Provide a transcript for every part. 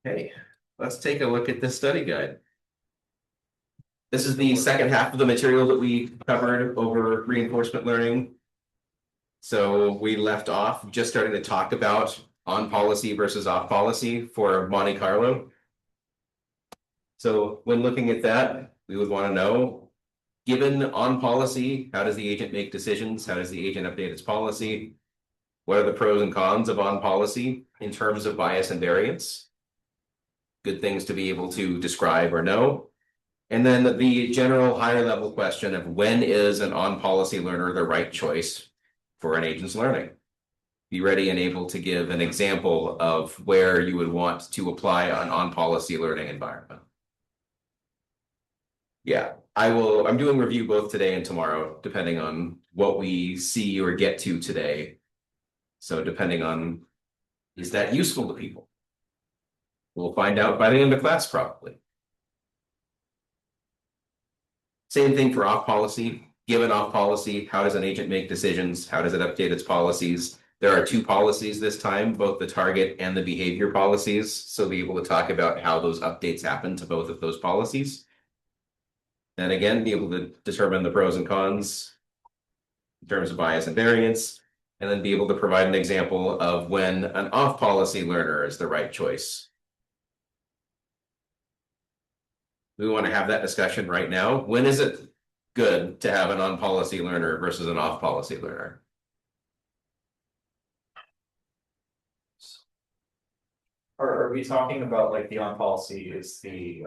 Hey, let's take a look at this study guide. This is the second half of the material that we covered over reinforcement learning. So we left off just starting to talk about on policy versus off policy for Monte Carlo. So when looking at that, we would want to know, given on policy, how does the agent make decisions? How does the agent update its policy? What are the pros and cons of on policy in terms of bias and variance? Good things to be able to describe or know. And then the general higher level question of when is an on-policy learner the right choice for an agent's learning? Be ready and able to give an example of where you would want to apply an on-policy learning environment. Yeah, I'm doing review both today and tomorrow, depending on what we see or get to today. So depending on, is that useful to people? We'll find out by the end of class, probably. Same thing for off policy. Given off policy, how does an agent make decisions? How does it update its policies? There are two policies this time, both the target and the behavior policies. So be able to talk about how those updates happen to both of those policies. And again, be able to determine the pros and cons in terms of bias and variance, and then be able to provide an example of when an off policy learner is the right choice. We want to have that discussion right now. When is it good to have an on-policy learner versus an off-policy learner? Are we talking about like the on policy is the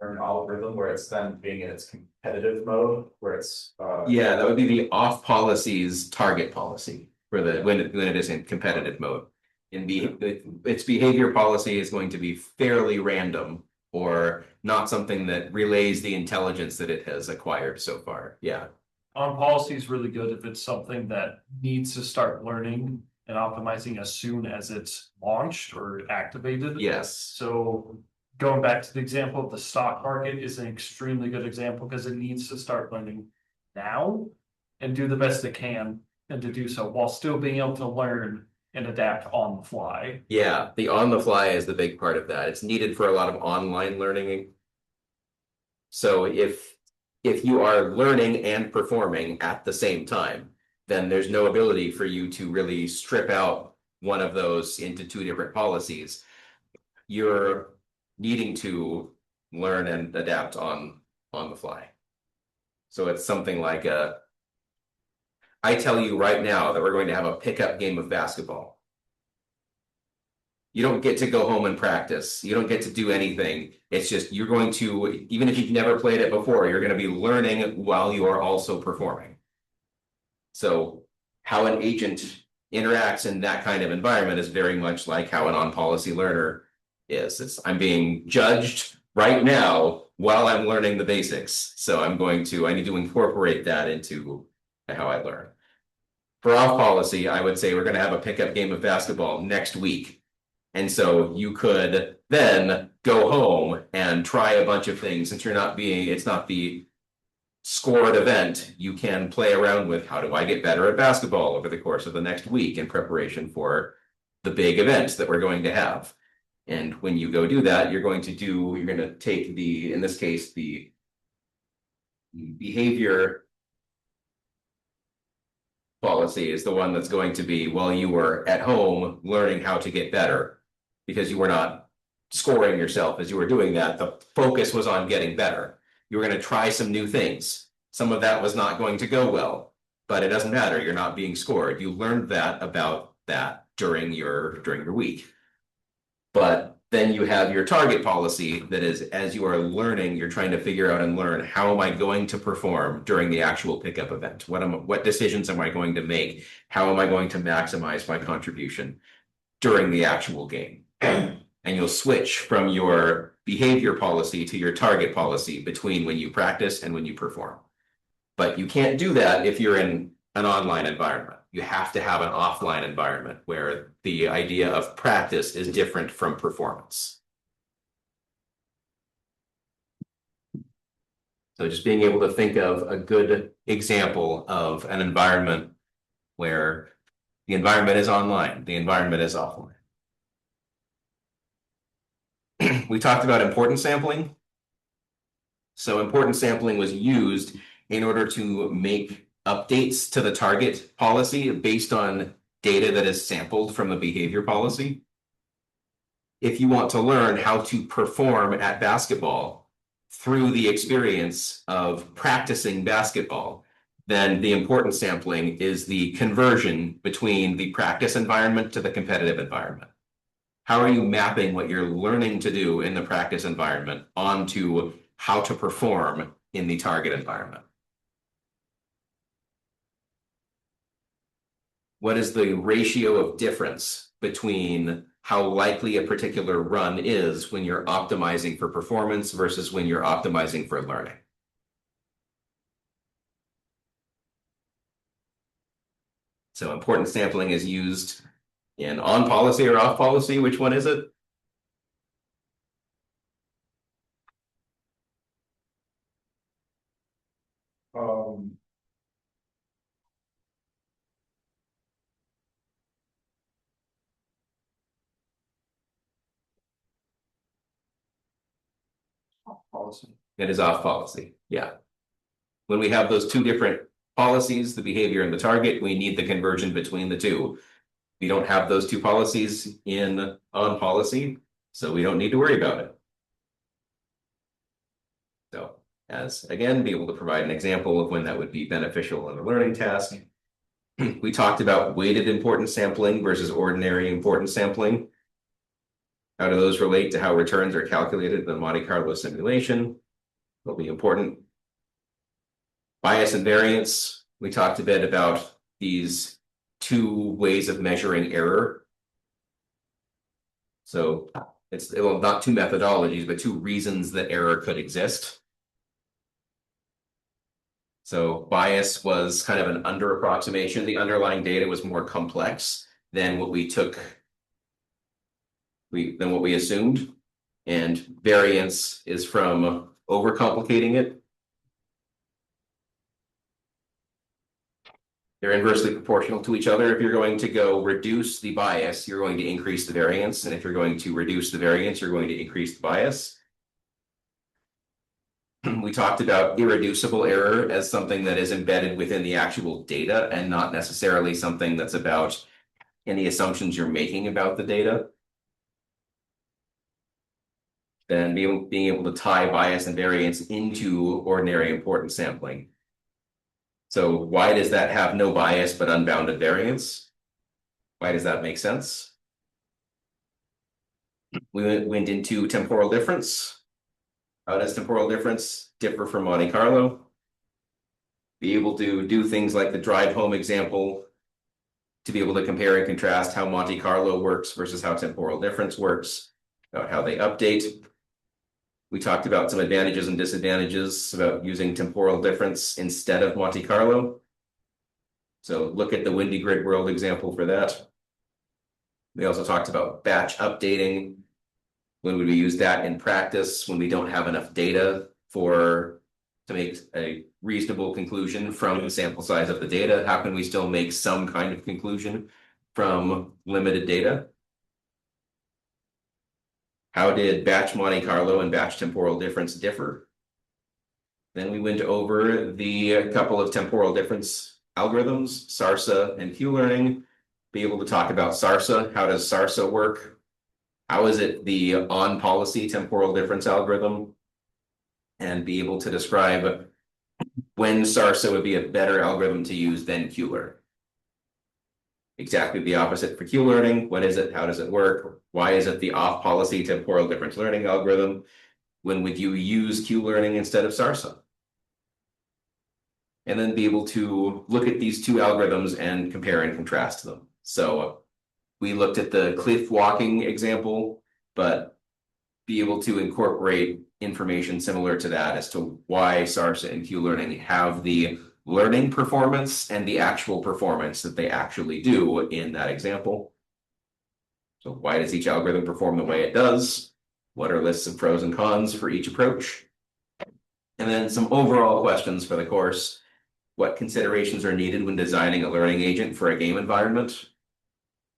learn algorithm where it's then being in its competitive mode where it's Yeah, that would be the off policy's target policy for the when it is in competitive mode. Its behavior policy is going to be fairly random or not something that relays the intelligence that it has acquired so far. Yeah. On policy is really good if it's something that needs to start learning and optimizing as soon as it's launched or activated. Yes. So going back to the example of the stock market is an extremely good example because it needs to start learning now and do the best it can and to do so while still being able to learn and adapt on the fly. Yeah, the on the fly is the big part of that. It's needed for a lot of online learning. So if you are learning and performing at the same time, then there's no ability for you to really strip out one of those into two different policies. You're needing to learn and adapt on the fly. So it's something like I tell you right now that we're going to have a pickup game of basketball. You don't get to go home and practice. You don't get to do anything. It's just you're going to, even if you've never played it before, you're going to be learning while you are also performing. So how an agent interacts in that kind of environment is very much like how an on-policy learner is. I'm being judged right now while I'm learning the basics. So I need to incorporate that into how I learn. For off policy, I would say we're going to have a pickup game of basketball next week. And so you could then go home and try a bunch of things since it's not the scored event. You can play around with how do I get better at basketball over the course of the next week in preparation for the big events that we're going to have. And when you go do that, you're going to take in this case, the behavior policy is the one that's going to be while you were at home learning how to get better because you were not scoring yourself as you were doing that. The focus was on getting better. You were going to try some new things. Some of that was not going to go well, but it doesn't matter. You're not being scored. You learned that about that during your week. But then you have your target policy that is, as you are learning, you're trying to figure out and learn, how am I going to perform during the actual pickup event? What decisions am I going to make? How am I going to maximize my contribution during the actual game? And you'll switch from your behavior policy to your target policy between when you practice and when you perform. But you can't do that if you're in an online environment. You have to have an offline environment where the idea of practice is different from performance. So just being able to think of a good example of an environment where the environment is online, the environment is offline. We talked about importance sampling. So importance sampling was used in order to make updates to the target policy based on data that is sampled from the behavior policy. If you want to learn how to perform at basketball through the experience of practicing basketball, then the importance sampling is the conversion between the practice environment to the competitive environment. How are you mapping what you're learning to do in the practice environment onto how to perform in the target environment? What is the ratio of difference between how likely a particular run is when you're optimizing for performance versus when you're optimizing for learning? So importance sampling is used in on policy or off policy. Which one is it? Um, Policy. It is off policy. Yeah. When we have those two different policies, the behavior and the target, we need the conversion between the two. We don't have those two policies in on policy, so we don't need to worry about it. So, as again, be able to provide an example of when that would be beneficial in a learning task. We talked about weighted importance sampling versus ordinary importance sampling. How do those relate to how returns are calculated in the Monte Carlo simulation? Will be important. Bias and variance. We talked a bit about these two ways of measuring error. So it's well, not two methodologies, but two reasons that error could exist. So bias was kind of an under approximation. The underlying data was more complex than what we took, than what we assumed. And variance is from overcomplicating it. They're inversely proportional to each other. If you're going to go reduce the bias, you're going to increase the variance. And if you're going to reduce the variance, you're going to increase the bias. We talked about irreducible error as something that is embedded within the actual data and not necessarily something that's about any assumptions you're making about the data. Then being able to tie bias and variance into ordinary importance sampling. So why does that have no bias but unbounded variance? Why does that make sense? We went into temporal difference. How does temporal difference differ from Monte Carlo? Be able to do things like the drive home example to be able to compare and contrast how Monte Carlo works versus how temporal difference works, about how they update. We talked about some advantages and disadvantages about using temporal difference instead of Monte Carlo. So look at the windy grid world example for that. We also talked about batch updating. When would we use that in practice when we don't have enough data to make a reasonable conclusion from the sample size of the data? How can we still make some kind of conclusion from limited data? How did batch Monte Carlo and batch temporal difference differ? Then we went over the couple of temporal difference algorithms, SARSA and Q-learning. Be able to talk about SARSA. How does SARSA work? How is it the on-policy temporal difference algorithm? And be able to describe when SARSA would be a better algorithm to use than Q-learning. Exactly the opposite for Q-learning. What is it? How does it work? Why is it the off-policy temporal difference learning algorithm? When would you use Q-learning instead of SARSA? And then be able to look at these two algorithms and compare and contrast them. So we looked at the cliff walking example, but be able to incorporate information similar to that as to why SARSA and Q-learning have the learning performance and the actual performance that they actually do in that example. So why does each algorithm perform the way it does? What are lists of pros and cons for each approach? And then some overall questions for the course. What considerations are needed when designing a learning agent for a game environment?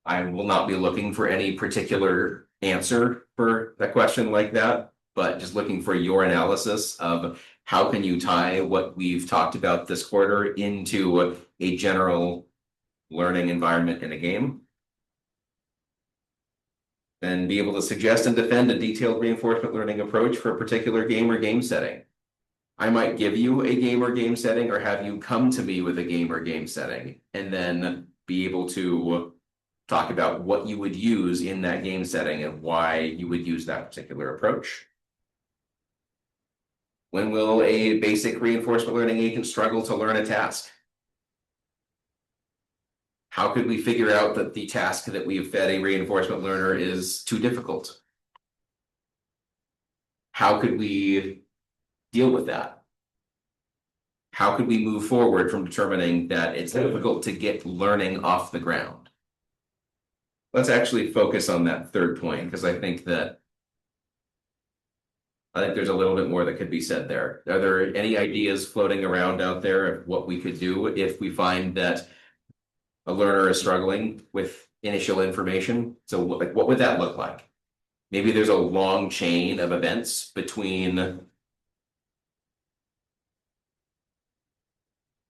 I will not be looking for any particular answer for a question like that, but just looking for your analysis of how can you tie what we've talked about this quarter into a general learning environment in a game. And be able to suggest and defend a detailed reinforcement learning approach for a particular game or game setting. I might give you a game or game setting or have you come to me with a game or game setting and then be able to talk about what you would use in that game setting and why you would use that particular approach. When will a basic reinforcement learning agent struggle to learn a task? How could we figure out that the task that we've fed a reinforcement learner is too difficult? How could we deal with that? How could we move forward from determining that it's difficult to get learning off the ground? Let's actually focus on that third point, because I think there's a little bit more that could be said there. Are there any ideas floating around out there of what we could do if we find that a learner is struggling with initial information? So what would that look like? Maybe there's a long chain of events between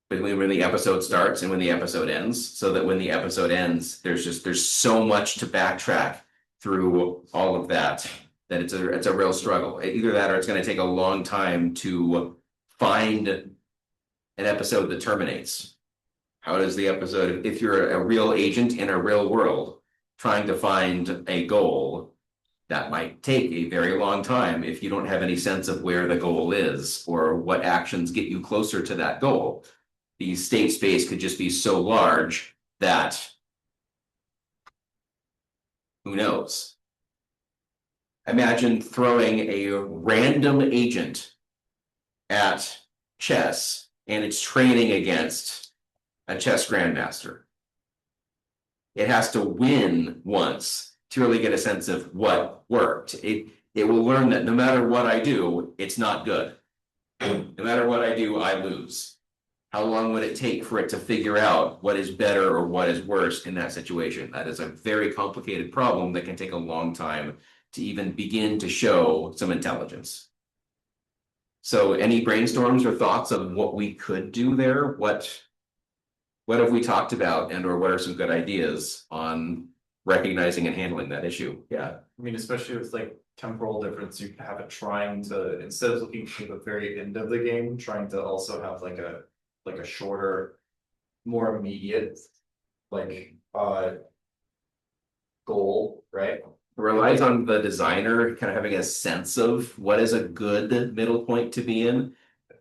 when the episode starts and when the episode ends, so that when the episode ends, there's so much to backtrack through all of that it's a real struggle. Either that or it's going to take a long time to find an episode that terminates. How does the episode, if you're a real agent in a real world trying to find a goal, that might take a very long time if you don't have any sense of where the goal is or what actions get you closer to that goal. The state space could just be so large that who knows? Imagine throwing a random agent at chess and it's training against a chess grandmaster. It has to win once to really get a sense of what worked. It will learn that no matter what I do, it's not good. No matter what I do, I lose. How long would it take for it to figure out what is better or what is worse in that situation? That is a very complicated problem that can take a long time to even begin to show some intelligence. So any brainstorms or thoughts of what we could do there? What have we talked about and or what are some good ideas on recognizing and handling that issue? Yeah. I mean, especially with like temporal difference, you have it trying to, instead of looking for the very end of the game, trying to also have like a shorter, more immediate, like goal, right? It relies on the designer kind of having a sense of what is a good middle point to be in.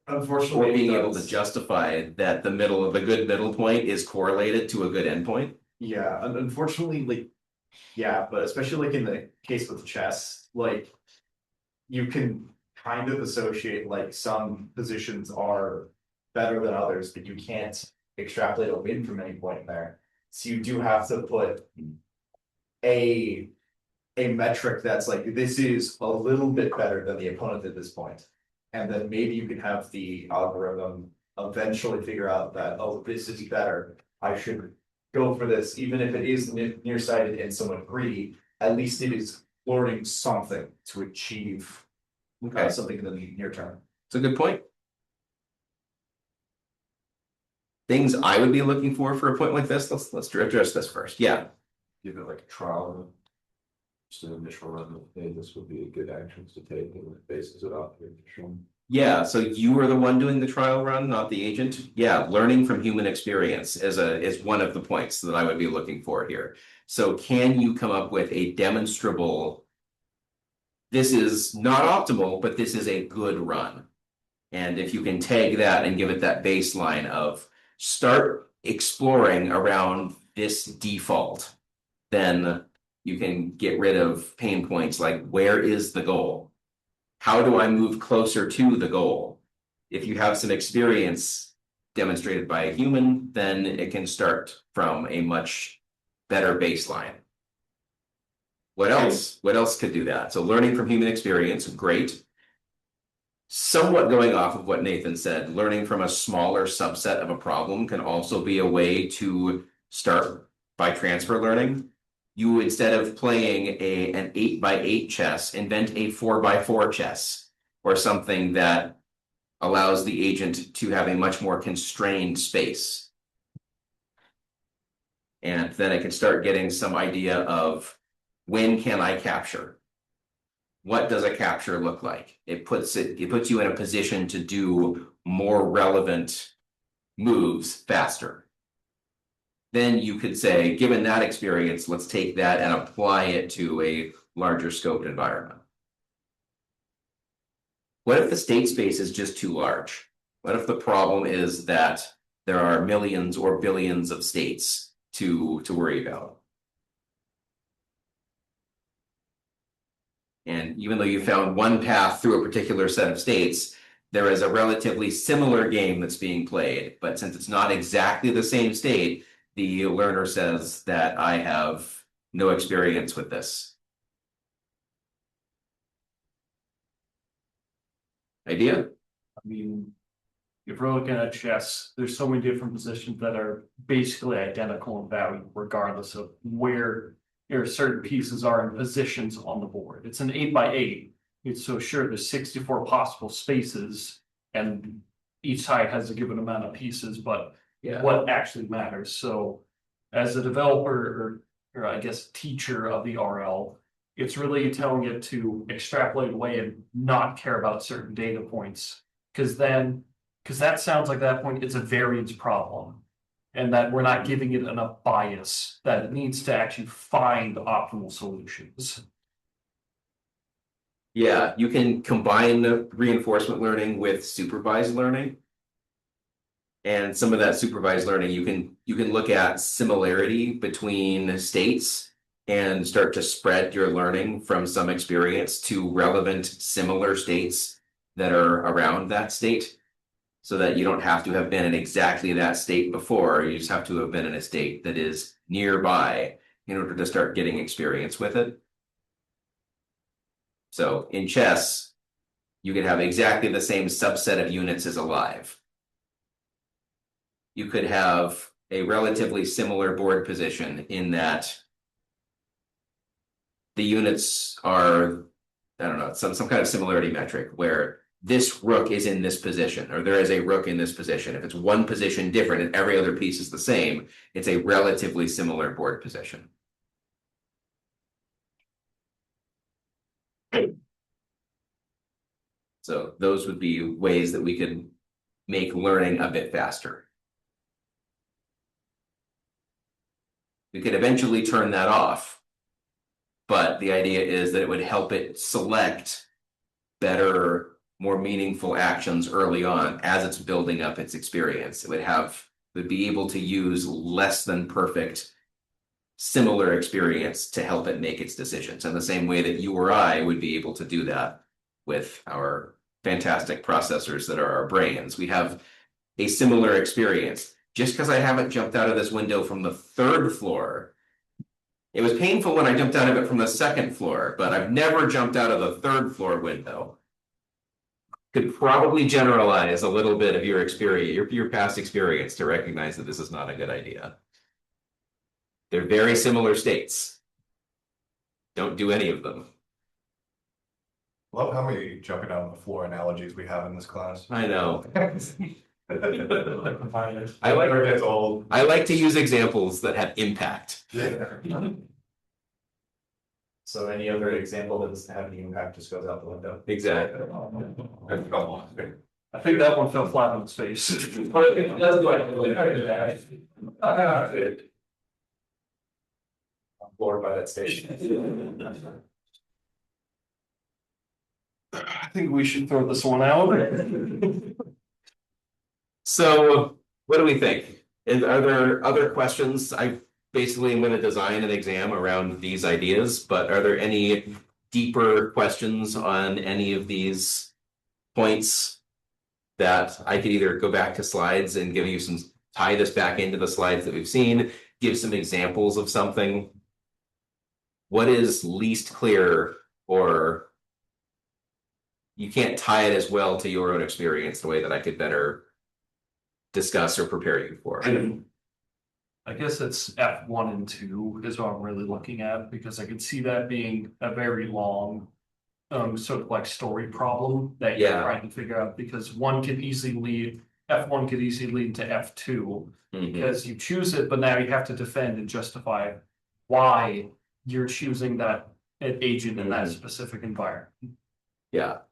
Unfortunately, or being able to justify that the good middle point is correlated to a good endpoint. Yeah, unfortunately, like, yeah, but especially like in the case with chess, like you can kind of associate like some positions are better than others, but you can't extrapolate a win from any point there. So you do have to put a metric that's like, this is a little bit better than the opponent at this point. And then maybe you can have the algorithm eventually figure out that, oh, this is better. I should go for this, even if it is nearsighted and somewhat greedy, at least it is learning something to achieve something in the near term. It's a good point. Things I would be looking for a point like this. Let's address this first. Yeah. Give it like a trial run. Just an initial run of, hey, this would be good actions to take and it bases it off your initial. Yeah, so you are the one doing the trial run, not the agent. Yeah, learning from human experience is one of the points that I would be looking for here. So can you come up with a demonstrable, this is not optimal, but this is a good run. And if you can tag that and give it that baseline of start exploring around this default, then you can get rid of pain points like where is the goal? How do I move closer to the goal? If you have some experience demonstrated by a human, then it can start from a much better baseline. What else? What else could do that? So learning from human experience, great. Somewhat going off of what Nathan said, learning from a smaller subset of a problem can also be a way to start by transfer learning. you, instead of playing an 8x8 chess, invent a 4x4 chess or something that allows the agent to have a much more constrained space. And then it can start getting some idea of when can I capture? What does a capture look like? It puts you in a position to do more relevant moves faster. Then you could say, given that experience, let's take that and apply it to a larger scoped environment. What if the state space is just too large? What if the problem is that there are millions or billions of states to worry about? And even though you found one path through a particular set of states, there is a relatively similar game that's being played. But since it's not exactly the same state, the learner says that I have no experience with this. Idea? I mean, if we're looking at chess, there's so many different positions that are basically identical in value, regardless of where certain pieces are in positions on the board. It's an 8x8. It's so sure there's 64 possible spaces, and each side has a given amount of pieces, but what actually matters. So as a developer or I guess teacher of the RL, it's really telling it to extrapolate away and not care about certain data points. Because that sounds like at that point it's a variance problem. And that we're not giving it enough bias, that it needs to actually find optimal solutions. Yeah, you can combine reinforcement learning with supervised learning. And some of that supervised learning, you can look at similarity between states and start to spread your learning from some experience to relevant similar states that are around that state, so that you don't have to have been in exactly that state before. You just have to have been in a state that is nearby in order to start getting experience with it. So in chess, you could have exactly the same subset of units as alive. You could have a relatively similar board position in that the units are, I don't know, some kind of similarity metric where this rook is in this position, or there is a rook in this position. If it's one position different and every other piece is the same, it's a relatively similar board position. So those would be ways that we could make learning a bit faster. We could eventually turn that off, but the idea is that it would help it select better, more meaningful actions early on as it's building up its experience. It would be able to use less than perfect similar experience to help it make its decisions, in the same way that you or I would be able to do that with our fantastic processors that are our brains. We have a similar experience. Just because I haven't jumped out of this window from the 3rd floor, it was painful when I jumped out of it from the 2nd floor, but I've never jumped out of the 3rd floor window. Could probably generalize a little bit of your experience, your past experience, to recognize that this is not a good idea. They're very similar states. Don't do any of them. Love how many jumping out on the floor analogies we have in this class. I know. I like where it gets old. I like to use examples that have impact. So any other example that doesn't have any impact just goes out the window. Exactly. I think that one fell flat on its face. I'm floored by that station. I think we should throw this one out. So what do we think? Are there other questions? I basically am going to design an exam around these ideas, but are there any deeper questions on any of these points that I could either go back to slides and give you some, tie this back into the slides that we've seen, give some examples of something? What is least clear, or you can't tie it as well to your own experience the way that I could better discuss or prepare you for? I guess it's F1 and 2 is what I'm really looking at, because I could see that being a very long. Sort of like story problem that you're Yeah. trying to figure out, because one could easily lead, F1 could easily lead to F2. Mhm. Because you choose it, but now you have to defend and justify why you're choosing that agent in that Mhm. specific environment. Yeah.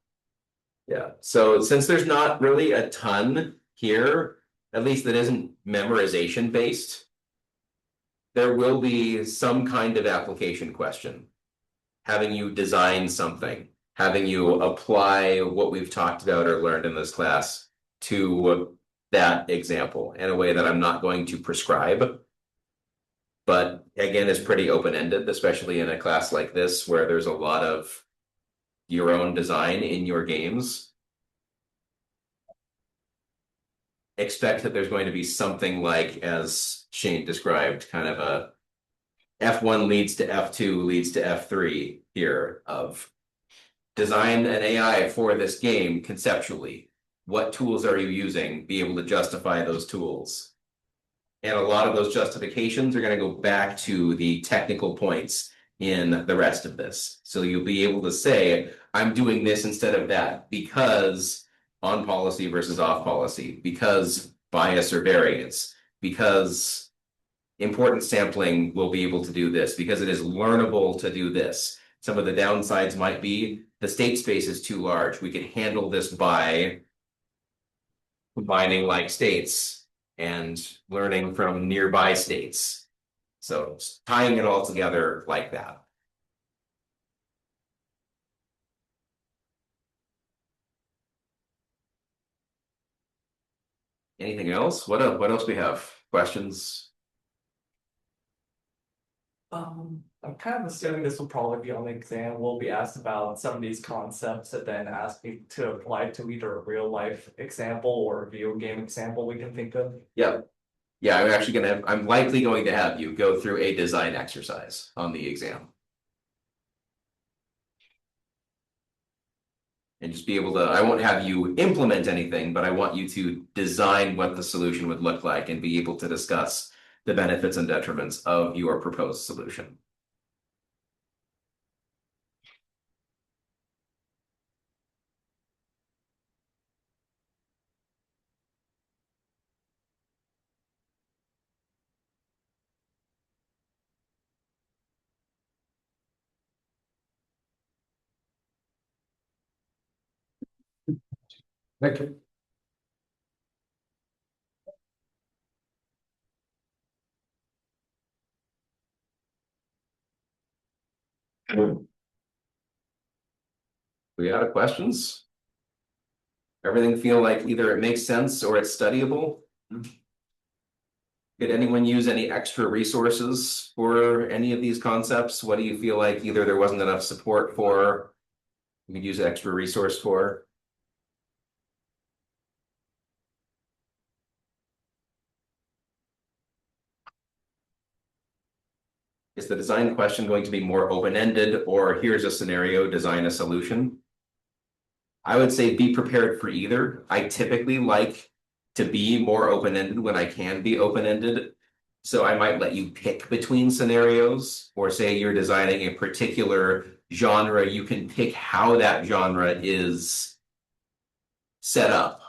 Yeah, so since there's not really a ton here, at least that isn't memorization based, there will be some kind of application question. Having you design something, having you apply what we've talked about or learned in this class to that example in a way that I'm not going to prescribe. But again, is pretty open-ended, especially in a class like this where there's a lot of your own design in your games. Expect that there's going to be something like, as Shane described, kind of a F1 leads to F2 leads to F3 here of design an AI for this game conceptually. What tools are you using? Be able to justify those tools. And a lot of those justifications are going to go back to the technical points in the rest of this. So you'll be able to say, I'm doing this instead of that because on policy versus off policy, because bias or variance, because importance sampling will be able to do this, because it is learnable to do this. Some of the downsides might be the state space is too large. We can handle this by combining like states and learning from nearby states. So tying it all together like that. Anything else? What else we have? Questions? I'm kind of assuming this will probably be on the exam. We'll be asked about some of these concepts and then ask me to apply to either a real life example or a video game example we can think of. Yeah. Yeah, I'm likely going to have you go through a design exercise on the exam. And just be able to, I won't have you implement anything, but I want you to design what the solution would look like and be able to discuss the benefits and detriments of your proposed solution. Thank you. We got any questions? Everything feel like either it makes sense or it's studyable? Did anyone use any extra resources for any of these concepts? What do you feel like either there wasn't enough support for, you could use extra resource for? Is the design question going to be more open-ended, or here's a scenario, design a solution? I would say be prepared for either. I typically like to be more open-ended when I can be open-ended. So I might let you pick between scenarios, or say you're designing a particular genre, you can pick how that genre is set up,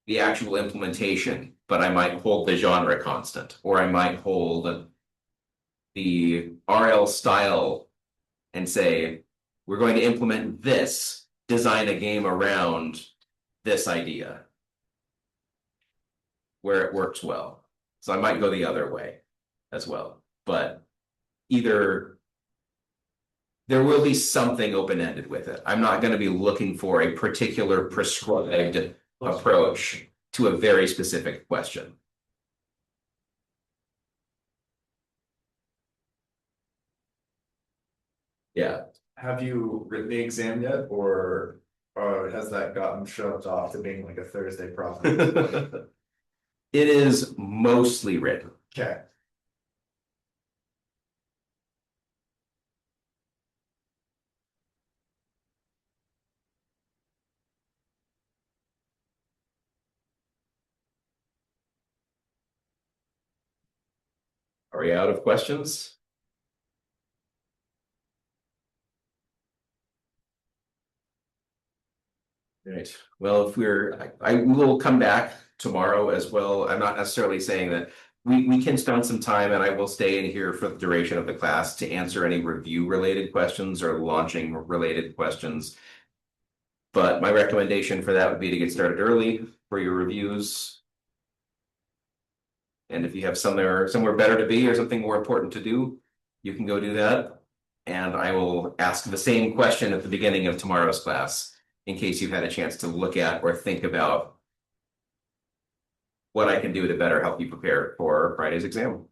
the actual implementation, but I might hold the genre constant, or I might hold the RL style and say, we're going to implement this, design a game around this idea where it works well. So I might go the other way as well. But either there will be something open-ended with it. I'm not going to be looking for a particular prescribed approach to a very specific question. Yeah. Have you written the exam yet, or has that gotten shoved off to being like a Thursday problem? It is mostly written. Okay. Are we out of questions? Right, well, if I will come back tomorrow as well. I'm not necessarily saying that we can spend some time and I will stay in here for the duration of the class to answer any review related questions or launching related questions. But my recommendation for that would be to get started early for your reviews. And if you have somewhere better to be or something more important to do, you can go do that. And I will ask the same question at the beginning of tomorrow's class, in case you've had a chance to look at or think about what I can do to better help you prepare for Friday's exam.